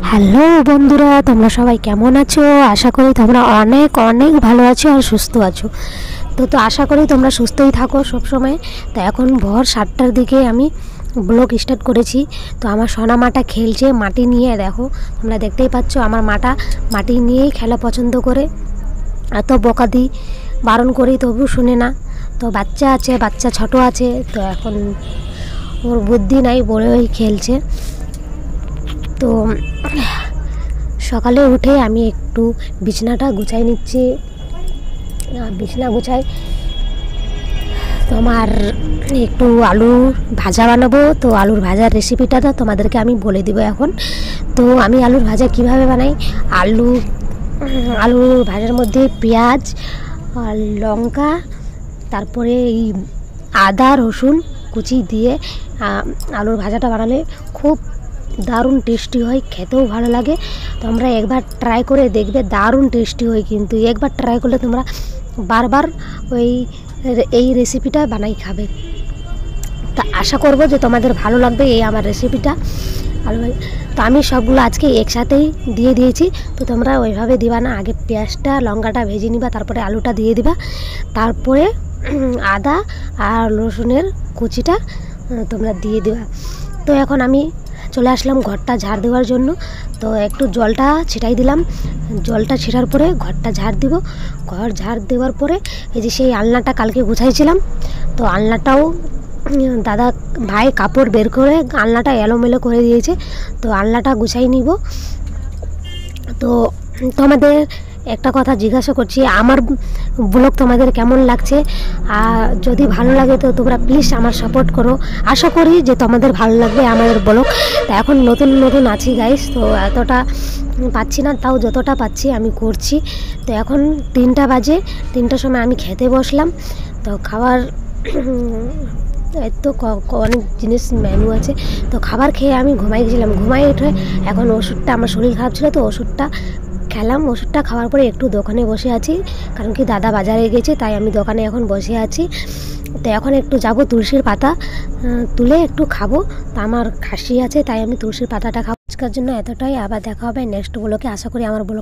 Hello বন্ধুরা, তোমরা সবাই কেমন আছো? আশা করি তোমরা অনেক অনেক ভালো আছো আর সুস্থ আছো। তো আশা করি তোমরা সুস্থই থাকো সব সময়। তো এখন ভোর 7টার দিকে আমি ব্লগ স্টার্ট করেছি। তো আমার সোনা মাটা খেলছে মাটি নিয়ে। দেখো, তোমরা দেখতেই পাচ্ছ আমার মাটা মাটি নিয়েই খেলা পছন্দ করে। এত বকা দিই, বারণ করি তবু শুনে না। তো বাচ্চা আছে, বাচ্চা ছোট আছে, তো এখন ওর বুদ্ধি নাই, বড়ই খেলছে। তো সকালে উঠে আমি একটু বিছানাটা গুছাই নিচ্ছি। বিছানা গুছাই তোমার একটু আলুর ভাজা বানাবো। তো আলুর ভাজার রেসিপিটা তোমাদেরকে আমি বলে দিব এখন। তো আমি আলুর ভাজা কিভাবে বানাই, আলুর ভাজার মধ্যে পেঁয়াজ আর লঙ্কা, তারপরে এই আদা রসুন কুচি দিয়ে আলুর ভাজাটা বানালে খুব দারুণ টেস্টি হয়, খেতেও ভালো লাগে। তোমরা একবার ট্রাই করে দেখবে, দারুণ টেস্টি হয়। কিন্তু একবার ট্রাই করলে তোমরা বারবার এই রেসিপিটা বানাই খাবে। তা আশা করব যে তোমাদের ভালো লাগবে এই আমার রেসিপিটা। তো আমি সবগুলো আজকে একসাথেই দিয়ে দিয়েছি। তো তোমরা ওইভাবে দিবা না, আগে পেঁয়াজটা লঙ্কাটা ভেজে নিবা, তারপরে আলুটা দিয়ে দিবা, তারপরে আদা আর রসুনের কুচিটা তোমরা দিয়ে দিবা। তো এখন আমি চলে আসলাম ঘরটা ঝাড় দেওয়ার জন্য। তো একটু জলটা ছিটাই দিলাম, জলটা ছিটার পরে ঘরটা ঝাড় দিব। ঘর ঝাড় দেওয়ার পরে এই যে সেই আলনাটা কালকে গুছাইছিলাম, তো আলনাটাও দাদা ভাই কাপড় বের করে আলনাটা এলোমেলো করে দিয়েছে। তো আলনাটা গুছাই নিব। তো তোমাদের একটা কথা জিজ্ঞাসা করছি, আমার ব্লগ তোমাদের কেমন লাগছে? যদি ভালো লাগে তো তোমরা প্লিজ আমার সাপোর্ট করো। আশা করি যে তোমাদের ভালো লাগবে আমাদের ব্লগ। তো এখন নতুন নতুন আছি গাইস, তো এতটা পাচ্ছি না, তাও যতটা পাচ্ছি আমি করছি। তো এখন 3টা বাজে, 3টার সময় আমি খেতে বসলাম। তো খাবার তো অনেক জিনিস মেনু আছে। তো খাবার খেয়ে আমি ঘুমাই গেছিলাম। ঘুমাই উঠে এখন ওষুধটা, আমার শরীর খারাপ ছিল তো ওষুধটা খেলাম। ওষুধটা খাওয়ার পরে একটু দোকানে বসে আছি, কারণ কি দাদা বাজারে গেছে, তাই আমি দোকানে এখন বসে আছি। তো এখন একটু যাব তুলসীর পাতা তুলে একটু খাবো। তো আমার খাসি আছে, তাই আমি তুলসীর পাতাটা খাবো। আজকের জন্য এতটাই, আবার দেখা হবে নেক্সট ব্লগে। আশা করি আমার ব্লগ